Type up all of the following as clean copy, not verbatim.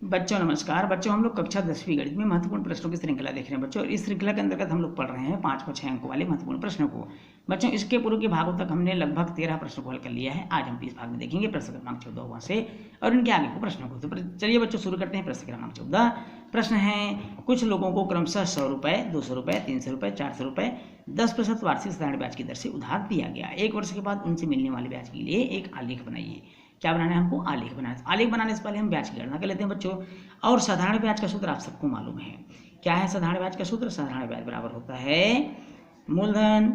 बच्चों नमस्कार। बच्चों हम लोग कक्षा 10वीं गणित में महत्वपूर्ण प्रश्नों की श्रृंखला देख रहे हैं बच्चों। इस श्रृंखला के अंतर्गत हम लोग पढ़ रहे हैं 5 व 6 अंकों वाले महत्वपूर्ण प्रश्नों को। बच्चों इसके पूर्व के भागों तक हमने लगभग 13 प्रश्नों को हल कर लिया है। आज हम 20 भाग में देखेंगे प्रश्न क्रमांक 14 वहां से और इनके आगे को प्रश्नों को। तो चलिए बच्चों शुरू करते हैं। प्रश्न क्रमांक 14 प्रश्न है, कुछ लोगों को क्रमशः 100 रुपये, 200 रुपये, 300 रुपये, 400 रुपये 10% वार्षिक साधारण ब्याज की दर से उधार दिया गया। एक वर्ष के बाद उनसे मिलने वाले ब्याज के लिए एक आलेख बनाइए। क्या बनाना है हमको? आलेख बनाना है। आलेख बनाने से पहले हम ब्याज की गणना कर लेते हैं बच्चों। और साधारण ब्याज का सूत्र आप सबको मालूम है। क्या है साधारण ब्याज का सूत्र? साधारण ब्याज बराबर होता है मूलधन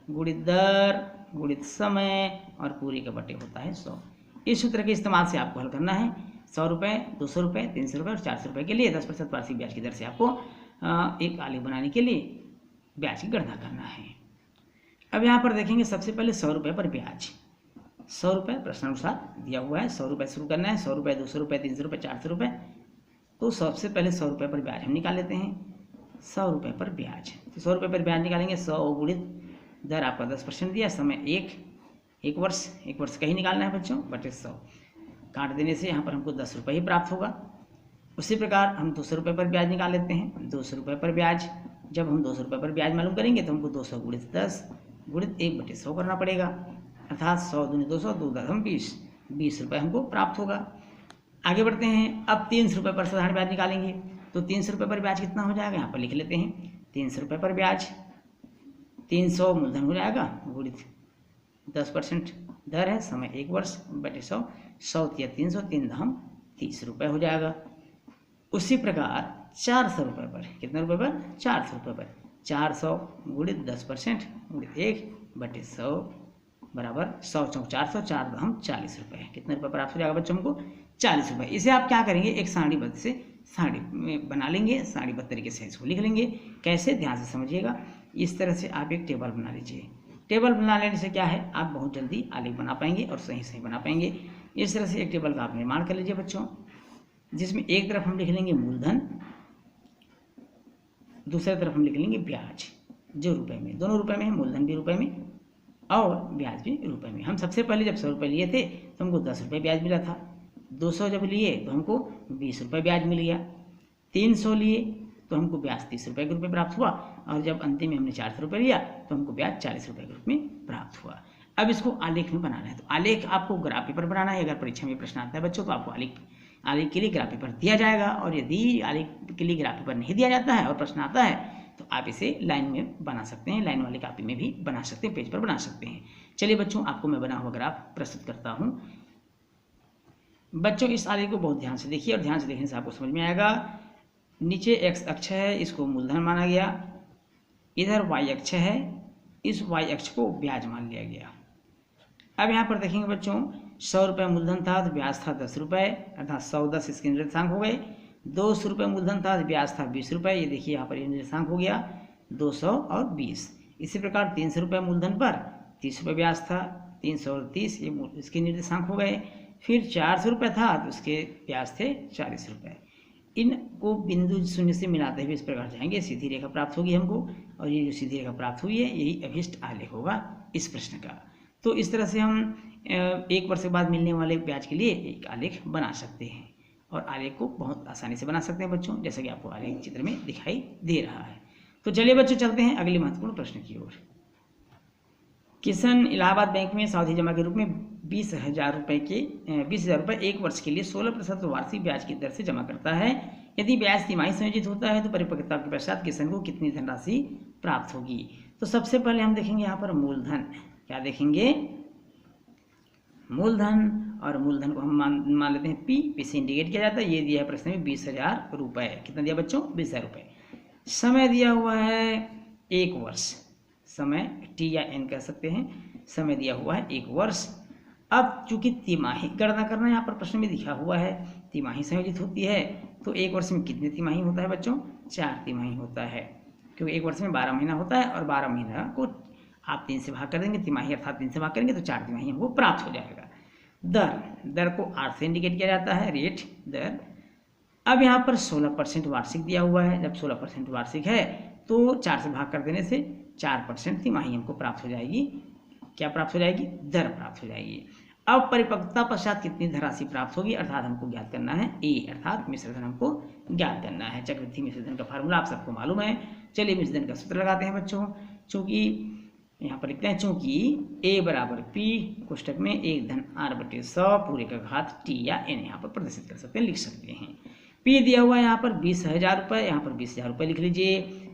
गुणित दर गुणित समय और पूरी का बटे होता है 100। इस सूत्र के इस्तेमाल से आपको हल करना है 100 रुपये, 200 रुपये, 300 रुपये और 400 रुपये के लिए 10% वार्षिक ब्याज की दर से आपको एक आलेख बनाने के लिए ब्याज की गणना करना है। अब यहाँ पर देखेंगे सबसे पहले 100 रुपये पर ब्याज। 100 रुपये प्रश्नानुसार दिया हुआ है। 100 रुपये शुरू करना है। 100 रुपये, 200 रुपये, 300 रुपये, 400 रुपये। तो सबसे पहले 100 रुपये पर ब्याज हम निकाल लेते हैं। 100 रुपये पर ब्याज, तो 100 रुपये पर ब्याज निकालेंगे। 100 गुणित दर आपका 10% दिया, समय एक वर्ष का ही निकालना है बच्चों, बटे 100 काट देने से यहाँ पर हमको 10 रुपये ही प्राप्त होगा। उसी प्रकार हम 200 रुपये पर ब्याज निकाल लेते हैं। 200 रुपये पर ब्याज, जब हम 200 रुपये पर ब्याज मालूम करेंगे तो हमको 200 गुणित 10 गुणित 1/100 करना पड़ेगा, अर्थात 100 दूनी 200, 2 10 हम 20 रुपये हमको प्राप्त होगा। आगे बढ़ते हैं। अब 300 रुपये पर साधारण ब्याज निकालेंगे तो 300 रुपये पर ब्याज कितना हो जाएगा, यहाँ पर लिख लेते हैं। 300 रुपये पर ब्याज, 300 मूलधन हो जाएगा गुणित 10% दर है, समय 1 वर्ष, बटे 100, 100 या 300, 3 दहम 30 रुपये हो जाएगा। उसी प्रकार 400 रुपये पर, कितने रुपये पर? 400 रुपये पर 400 गुणित 10% गुणित 1/100 बराबर 100 चौक 400, 4 दहम 40 रुपये। कितने रुपये प्राप्त हो जाएगा बच्चों हमको? 40 रुपये। इसे आप क्या करेंगे, एक सारणीबद्ध से सारणी में बना लेंगे, सारणीबद्ध तरीके से इसको लिख लेंगे। कैसे, ध्यान से समझिएगा। इस तरह से आप एक टेबल बना लीजिए। टेबल बना लेने से क्या है, आप बहुत जल्दी आलेख बना पाएंगे और सही बना पाएंगे। इस तरह से एक टेबल का आप निर्माण कर लीजिए बच्चों, जिसमें एक तरफ हम लिख लेंगे मूलधन, दूसरी तरफ हम लिख लेंगे ब्याज, जो रुपए में, दोनों रुपए में है, मूलधन भी रुपए में और ब्याज भी रुपए में। हम सबसे पहले जब 100 रुपये लिए थे तो हमको 10 रुपये ब्याज मिला था। 200 जब लिए तो हमको 20 रुपये ब्याज मिल गया। 300 लिए तो हमको ब्याज 30 रुपये के रूप में प्राप्त हुआ और जब अंतिम में हमने 400 रुपये लिया तो हमको ब्याज 40 रुपये के रूप में प्राप्त हुआ। अब इसको आलेख में बनाना है। तो आलेख आपको ग्राफ पेपर बनाना है। अगर परीक्षा में प्रश्न आता है बच्चों तो आपको आलेख के लिए ग्राफ पेपर दिया जाएगा, और यदि आलेख के लिए ग्राफ पेपर नहीं दिया जाता है और प्रश्न आता है तो आप इसे लाइन में बना सकते हैं, लाइन वाली कॉपी में भी बना सकते हैं, पेज पर बना सकते हैं। चलिए बच्चों, आपको मैं बना हुआ ग्राफ प्रस्तुत करता हूं। बच्चों इस आलेख को बहुत ध्यान से देखिए और ध्यान से देखने से आपको समझ में आएगा। नीचे x अक्ष है, इसको मूलधन माना गया। इधर y अक्ष है, इस y अक्ष को ब्याज मान लिया गया। अब यहाँ पर देखेंगे बच्चों, 100 रुपये मूलधन था तो ब्याज था 10 रुपये, अर्थात 100 10 इसके निर्देशांक हो गए। 200 रुपये मूलधन था, ब्याज था 20 रुपये, ये देखिए यहाँ पर ये निर्देशांक हो गया 200 और 20। इसी प्रकार 300 रुपये मूलधन पर 30 रुपये ब्याज था, 300 और 30 ये इसके निर्देशांक हो गए। फिर 400 रुपये था तो उसके ब्याज थे 40 रुपये। इनको बिंदु शून्य से मिलाते हुए इस प्रकार जाएंगे, सीधी रेखा प्राप्त होगी हमको, और ये जो सीधी रेखा प्राप्त हुई है यही अभिष्ट आलेख होगा इस प्रश्न का। तो इस तरह से हम 1 वर्ष के बाद मिलने वाले ब्याज के लिए एक आलेख बना सकते हैं, और आलेख को बहुत आसानी से बना सकते हैं बच्चों, जैसा कि आपको आलेख चित्र में दिखाई दे रहा है। तो चलिए बच्चों चलते हैं अगले महत्वपूर्ण प्रश्न की ओर। किशन इलाहाबाद बैंक में सावधि जमा के रूप में 20,000 रुपये 1 वर्ष के लिए 16% वार्षिक ब्याज की दर से जमा करता है। यदि ब्याज तिमाही संयोजित होता है तो परिपक्वता के पश्चात किशन को कितनी धनराशि प्राप्त होगी। तो सबसे पहले हम देखेंगे यहाँ पर मूलधन। क्या देखेंगे? मूलधन, और मूलधन को हम मान लेते हैं P से इंडिकेट किया जाता है। ये दिया है प्रश्न में 20,000 रुपये। कितना दिया बच्चों? 20,000 रुपये। समय दिया हुआ है 1 वर्ष, समय T या N कह सकते हैं। समय दिया हुआ है 1 वर्ष। अब चूंकि तिमाही गणना करना यहाँ पर प्रश्न में लिखा हुआ है, तिमाही संयोजित होती है, तो 1 वर्ष में कितने तिमाही होता है बच्चों? 4 तिमाही होता है, क्योंकि 1 वर्ष में 12 महीना होता है और 12 महीना को आप 3 से भाग कर देंगे, तिमाही अर्थात 3 से भाग करेंगे तो 4 तिमाही हमको प्राप्त हो जाएगा। दर को 8 से इंडिकेट किया जाता है, रेट दर। अब यहाँ पर 16% वार्षिक दिया हुआ है। जब 16% वार्षिक है तो 4 से भाग कर देने से 4% तिमाही हमको प्राप्त हो जाएगी। क्या प्राप्त हो जाएगी? दर प्राप्त हो जाएगी। अब परिपक्वता पश्चात कितनी धनराशि प्राप्त होगी, अर्थात हमको ज्ञात करना है ए, अर्थात मिश्र धन हमको ज्ञात करना है। चक्रवृद्धि मिश्र धन का फार्मूला आप सबको मालूम है। चलिए मिश्र धन का सूत्र लगाते हैं बच्चों। चूंकि यहाँ पर लिखते हैं चूंकि ए बराबर पी कोष्टक में 1 धन r बटे 100 पूरे का घात टी या एन यहाँ पर प्रदर्शित कर सकते हैं, लिख सकते हैं। पी दिया हुआ है यहाँ पर 20,000 रुपये, यहाँ पर 20,000 रुपये लिख लीजिए।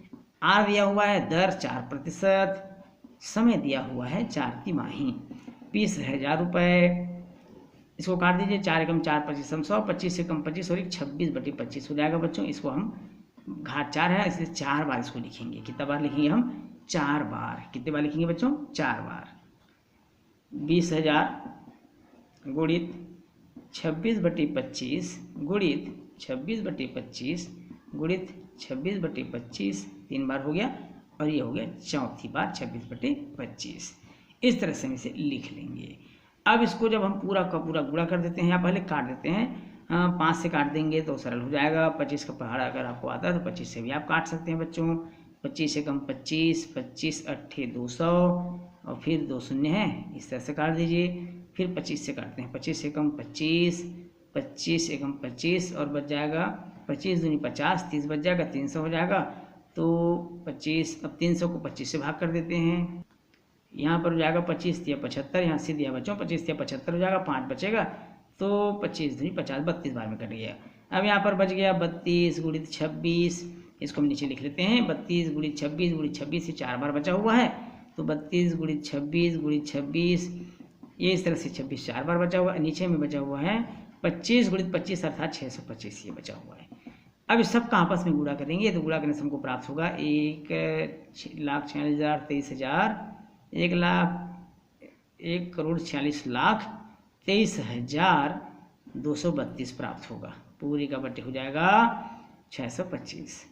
आर दिया हुआ है दर 4%, समय दिया हुआ है 4 तिमाही। 20,000 रुपये, इसको काट दीजिए। 4 एकम 4 25 100, 25 एकम 25 और 26 बटे 25 हो जाएगा बच्चों। इसको हम घात 4 है इसलिए 4 बार इसको लिखेंगे। कितना बार लिखेंगे हम, 4 बार। कितने बार लिखेंगे बच्चों, 4 बार। 20,000 गुणित 26 बटे 25 गुणित 26 बटे 25 गुणित 26 बटे 25, 3 बार हो गया, और ये हो गया चौथी बार 26 बटे 25। इस तरह से हम इसे लिख लेंगे। अब इसको जब हम पूरा का पूरा गुणा कर देते हैं या पहले काट देते हैं, 5 से काट देंगे तो सरल हो जाएगा। 25 का पहाड़ा अगर आपको आता है तो 25 से भी आप काट सकते हैं बच्चों। 25 से कम 25, 25 अट्ठे 200 और फिर 2 शून्य है, इस तरह से काट दीजिए। फिर 25 से काटते हैं, 25 से कम 25, 25 एकम 25 और बच जाएगा 25 दूनी 50, 30 बच जाएगा, 300 हो जाएगा। तो 25, अब 300 को 25 से भाग कर देते हैं। यहाँ पर हो जाएगा 25 या 75, यहाँ से दिया बच्चों 25 या 75 हो जाएगा, 5 बचेगा। तो 25 दूनी 50, 32 बार में कट गया। अब यहाँ पर बच गया 32 गुणित 26, इसको हम नीचे लिख लेते हैं। 32 गुणित 26 गुणित 26 से 4 बार बचा हुआ है, तो 32 गुणित 26 गुणित 26, ये इस तरह से 26 4 बार बचा हुआ है। नीचे में बचा हुआ है 25 गुणित 25 अर्थात 625, ये बचा हुआ है। अब इस सब का आपस में गुणा करेंगे तो गुणा करने से हमको प्राप्त होगा 1,46,000 23,000, 1,46,23,232 प्राप्त होगा। पूरी का बटे हो जाएगा 625।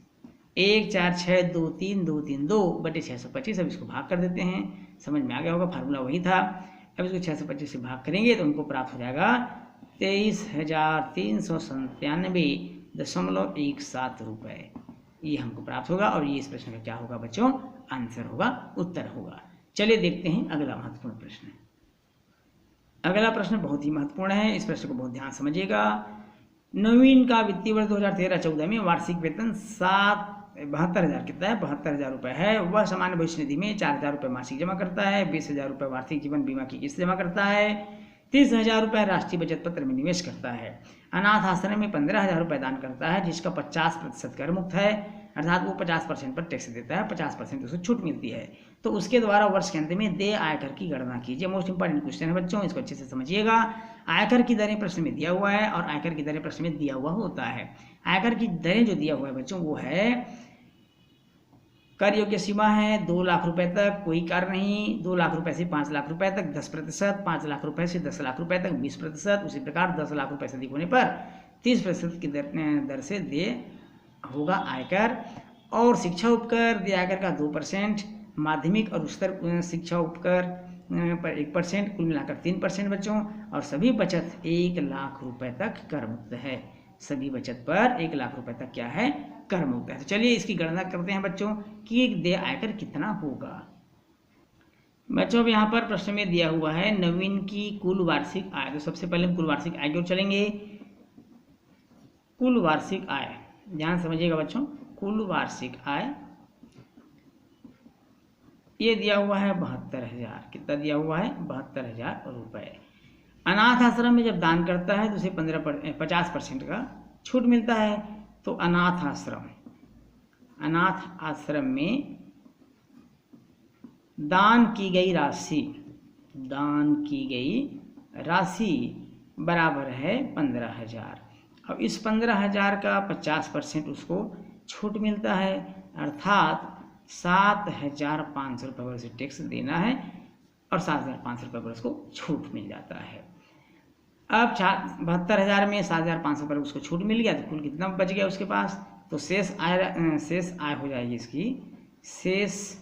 1 4 6 2 3 2 3 2 बटे 625। अब इसको भाग कर देते हैं, समझ में आ गया होगा, फार्मूला वही था। अब इसको 625 से भाग करेंगे तो उनको प्राप्त हो जाएगा 23,397.17 रुपये। ये हमको प्राप्त होगा और ये इस प्रश्न का क्या होगा बच्चों, आंसर होगा, उत्तर होगा। चलिए देखते हैं अगला महत्वपूर्ण प्रश्न। अगला प्रश्न बहुत ही महत्वपूर्ण है, इस प्रश्न को बहुत ध्यान समझिएगा। नवीन का वित्तीय वर्ष 2013-14 में वार्षिक वेतन 72,000 कितना है, 72,000 रुपये है। वह सामान्य भविष्य निधि में 4,000 रुपये मासिक जमा करता है, 20,000 रुपये वार्षिक जीवन बीमा की किस्त जमा करता है, 30,000 रुपये राष्ट्रीय बचत पत्र में निवेश करता है, अनाथ आश्रम में 15,000 रुपये दान करता है जिसका 50% कर मुक्त है, अर्थात वो 50% पर टैक्स देता है, 50% उसको छूट मिलती है। तो उसके द्वारा वर्ष के अंत में देय आयकर की गणना कीजिए। मोस्ट इंपॉर्टेंट क्वेश्चन है बच्चों, इसको अच्छे से समझिएगा। आयकर की दरें प्रश्न में दिया हुआ है और आयकर की दरें प्रश्न में दिया हुआ होता है। आयकर की दरें जो दिया हुआ है बच्चों वो है, कर योग्य सीमा है 2 लाख रुपए तक, कोई कर नहीं, 2 लाख रुपए से 5 लाख रुपए तक 10%, 5 लाख रुपए से 10 लाख रुपए तक 20%, उसी प्रकार 10 लाख रुपए से अधिक होने पर 30% की दर से देय होगा आयकर। और शिक्षा उपकर देय आयकर का 2%, माध्यमिक और उच्चतर शिक्षा उपकर पर 1%, कुल मिलाकर 3% बच्चों। और सभी बचत 1 लाख रुपए तक कर मुक्त है, सभी बचत पर 1 लाख रुपए तक क्या है, कर मुक्त है। तो चलिए इसकी गणना करते हैं बच्चों कि देय आयकर कितना होगा। बच्चों अब यहाँ पर प्रश्न में दिया हुआ है नवीन की कुल वार्षिक आय। तो सबसे पहले हम कुल वार्षिक आय की ओर चलेंगे। कुल वार्षिक आय ध्यान समझिएगा बच्चों, कुल वार्षिक आय ये दिया हुआ है 72,000। कितना दिया हुआ है, 72,000 रुपये। अनाथ आश्रम में जब दान करता है तो उसे 50% का छूट मिलता है। तो अनाथ आश्रम में दान की गई राशि बराबर है 15,000। अब इस 15,000 का 50% उसको छूट मिलता है, अर्थात 7,500 रुपये पर उसे टैक्स देना है और 7,500 रुपये पर उसको छूट मिल जाता है। अब 72,000 में 7,500 पर उसको छूट मिल गया तो कुल कितना बच गया उसके पास, तो शेष आय हो जाएगी इसकी, शेष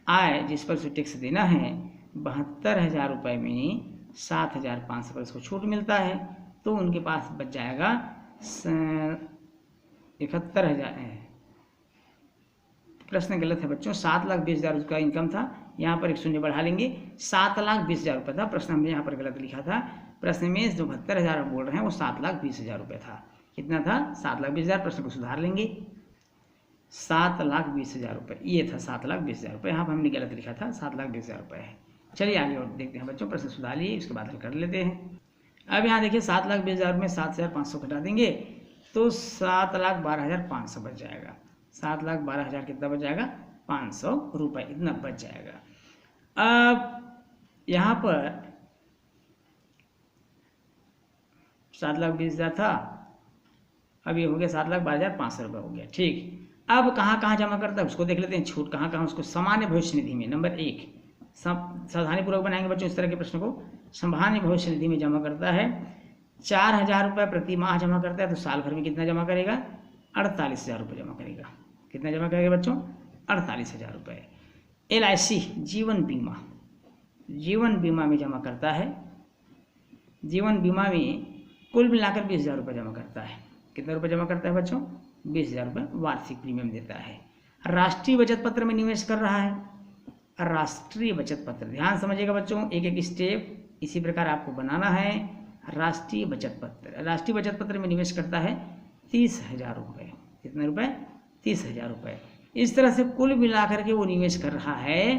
आय जिस पर उसे टैक्स देना है 72,000 रुपये में 7,500 पर उसको छूट मिलता है, तो उनके पास बच जाएगा 71,000। प्रश्न गलत है बच्चों, 7,20,000 उसका इनकम था, यहाँ पर एक शून्य बढ़ा लेंगे। 7,20,000 रुपये था। प्रश्न हमने यहाँ पर गलत लिखा था। प्रश्न में जो 72,000 बोल रहे हैं वो 7,20,000 रुपये था। कितना था? 7,20,000। प्रश्न को सुधार लेंगे। 7,20,000 रुपये, ये था 7,20,000 रुपये। यहाँ पर हमने गलत लिखा था, 7,20,000 रुपये है। चलिए आगे और देखते हैं बच्चों। प्रश्न सुधार लिए, इसके बाद हल कर लेते हैं। अब यहाँ देखिए 7,20,000 में 7,500 घटा देंगे तो 7,12,500 बच जाएगा। 7,12,000 कितना बच जाएगा? 500 रुपये, इतना बच जाएगा। अब यहाँ पर 7,20,000 था, अब ये हो गया 7,12,500 रुपये हो गया। ठीक, अब कहाँ कहाँ जमा करता है उसको देख लेते हैं। छूट कहाँ कहाँ? उसको सामान्य भविष्य निधि में, नंबर 1 सावधानी पूर्वक बनाएंगे बच्चों इस तरह के प्रश्न को। सामान्य भविष्य निधि में जमा करता है 4,000 रुपये प्रति माह जमा करता है, तो साल भर में कितना जमा करेगा? 48,000 रुपये जमा करेगा। कितना जमा करेगा बच्चों? 48,000 रुपये। LIC जीवन बीमा, जीवन बीमा में जमा करता है। जीवन बीमा में कुल मिलाकर 20,000 रुपये जमा करता है। कितना रुपये जमा करता है बच्चों? 20,000 रुपये वार्षिक प्रीमियम देता है। राष्ट्रीय बचत पत्र में निवेश कर रहा है। राष्ट्रीय बचत पत्र, ध्यान समझिएगा बच्चों, एक एक स्टेप इसी प्रकार आपको बनाना है। राष्ट्रीय बचत पत्र, राष्ट्रीय बचत पत्र में निवेश करता है 30,000 रुपये। कितने रुपये? 30,000 रुपये। इस तरह से कुल मिलाकर के वो निवेश कर रहा है।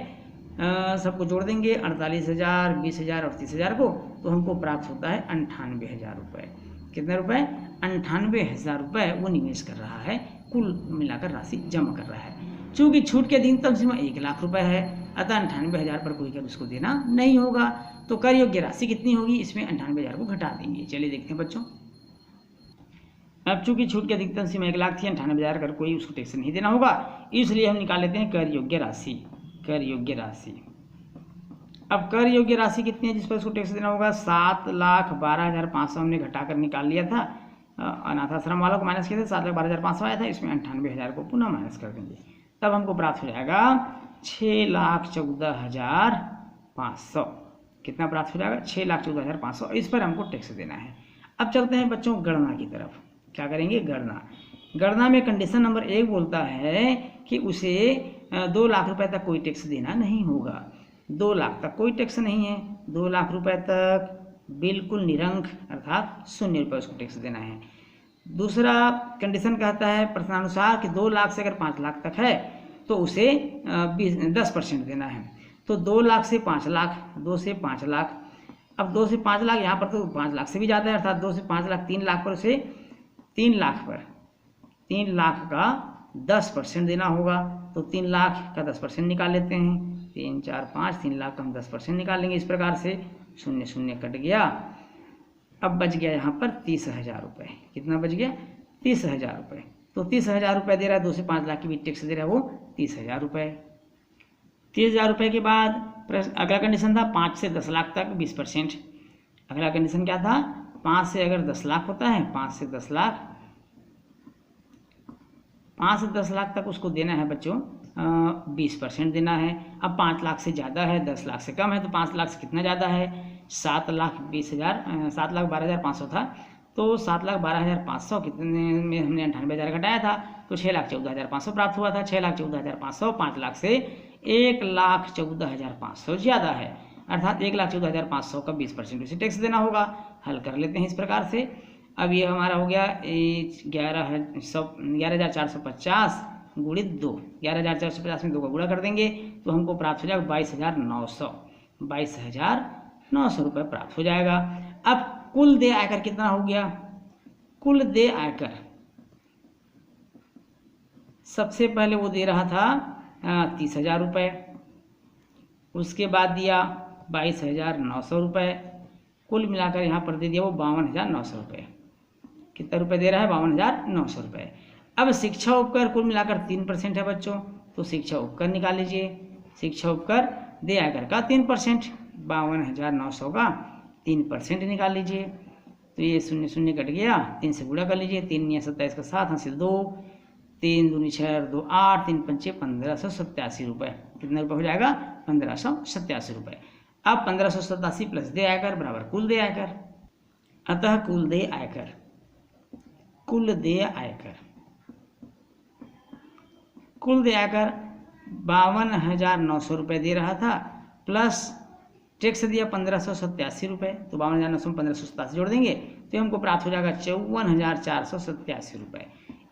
सबको जोड़ देंगे 48,000, 20,000 और 30,000 को, तो हमको प्राप्त होता है 98,000 रुपये। कितने रुपये? 98,000 रुपये वो निवेश कर रहा है, कुल मिलाकर राशि जमा कर रहा है। चूँकि छूट की अधिकतम सीमा 1,00,000 रुपये है, अतः 98,000 पर कोई कर उसको देना नहीं होगा। तो कर योग्य राशि कितनी होगी? इसमें 98,000 को घटा देंगे। चलिए देखते हैं बच्चों। अब चूंकि छूट की अधिकतम सीमा 1,00,000 थी, 98,000 कर कोई उसको टैक्स नहीं देना होगा, इसलिए हम निकाल लेते हैं कर योग्य राशि। कर योग्य राशि, अब कर योग्य राशि कितनी है जिस पर उसको टैक्स देना होगा? 7,12,500 हमने घटा कर निकाल लिया था। अनाथ आश्रम वालों को माइनस किया था, 7,12,500 आया था। इसमें 98,000 को पुनः माइनस कर देंगे, तब हमको प्राप्त हो जाएगा 6,14,500। कितना प्राप्त हो जाएगा? 6,14,500। इस पर हमको टैक्स देना है। अब चलते हैं बच्चों गणना की तरफ। क्या करेंगे? गणना। गणना में कंडीशन नंबर 1 बोलता है कि उसे 2,00,000 रुपये तक कोई टैक्स देना नहीं होगा। 2,00,000 तक कोई टैक्स नहीं है। 2,00,000 रुपये तक बिल्कुल निरंक अर्थात 0 रुपये उसको टैक्स देना है। दूसरा कंडीशन कहता है प्रश्नानुसार कि 2,00,000 से अगर 5,00,000 तक है तो उसे 10% देना है। तो 2,00,000 से 5,00,000, 2 से 5,00,000। अब 2 से 5,00,000 यहाँ पर तो 5,00,000 से भी ज़्यादा है, अर्थात 2 से 5,00,000 3,00,000 पर उसे 3,00,000 का 10% देना होगा। तो 3,00,000 का 10% निकाल लेते हैं। 3, 4, 5, 3,00,000 का हम 10% निकाल लेंगे। इस प्रकार से 0 0 कट गया। अब बच गया यहाँ पर 30,000 रुपये। कितना बच गया? 30,000 रुपये। तो 30,000 रुपये दे रहा है, 2 से 5,00,000 की भी टैक्स दे रहा है वो 30,000 रुपये। 30,000 रुपये के बाद अगला कंडीशन था 5 से 10,00,000 तक 20%। अगला कंडीशन क्या था? 5 से अगर 10,00,000 होता है, 5 से 10,00,000 तक उसको देना है बच्चों 20% देना है। अब 5,00,000 से ज़्यादा है, 10,00,000 से कम है, तो 5,00,000 से कितना ज़्यादा है? 7,12,500 था, तो 7,12,500 कितने में हमने 98,000 घटाया था, तो 6,14,500 प्राप्त हुआ था। 6,14,500 5,00,000 से 1,14,500 ज़्यादा है, अर्थात 1,14,500 का 20% उसे टैक्स देना होगा। हल कर लेते हैं इस प्रकार से। अब ये हमारा हो गया 11,450 गुणित 2। 11,450 में 2 का गुणा कर देंगे तो हमको प्राप्त हो जाएगा 22,900। 22,900 रुपये प्राप्त हो जाएगा। अब कुल देय आयकर कितना हो गया? कुल देय आयकर सबसे पहले वो दे रहा था 30,000 रुपये, उसके बाद दिया 22,900 रुपये, कुल मिलाकर यहाँ पर दे दिया वो 52,900 रुपये। कितना रुपये दे रहा है? 52,900 रुपये। अब शिक्षा उपकर कुल मिलाकर 3% है बच्चों, तो शिक्षा उपकर निकाल लीजिए। शिक्षा उपकर देय आयकर का 3%, 52,900 का 3% निकाल लीजिए। तो ये 0 0 कट गया, 3 से गुणा कर लीजिए। 3 या 27 का 7 हासिल 2, 3 दूनी 6 और 2 8, 3 पंचे 1,587 रुपये। कितना रुपये हो जाएगा? 1,587 रुपये। अब 1,587 प्लस देय आयकर बराबर कुल देय आयकर। अतः कुल देय आयकर, कुल देय आयकर, कुल देय आयकर 52,900 रुपये दे रहा था, प्लस टैक्स दिया 1587 रुपये, तो 52,900 में 1587 जोड़ देंगे तो हमको प्राप्त हो जाएगा 54,487 रुपये।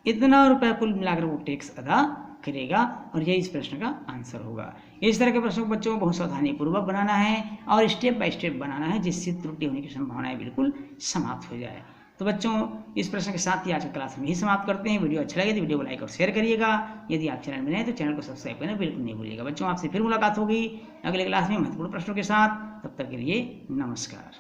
इतना रुपये कुल मिलाकर वो टैक्स अदा करेगा और यही इस प्रश्न का आंसर होगा। इस तरह के प्रश्नों को बच्चों को बहुत सावधानीपूर्वक बनाना है और स्टेप बाय स्टेप बनाना है, जिससे त्रुटि होने की संभावनाएं बिल्कुल समाप्त हो जाए। तो बच्चों इस प्रश्न के साथ ही आज की क्लास में ही समाप्त करते हैं। वीडियो अच्छा लगे तो वीडियो को लाइक और शेयर करिएगा। यदि आप चैनल में नए हैं तो चैनल को सब्सक्राइब करना बिल्कुल नहीं भूलिएगा। बच्चों आपसे फिर मुलाकात होगी अगले क्लास में महत्वपूर्ण प्रश्नों के साथ। तब तक के लिए नमस्कार।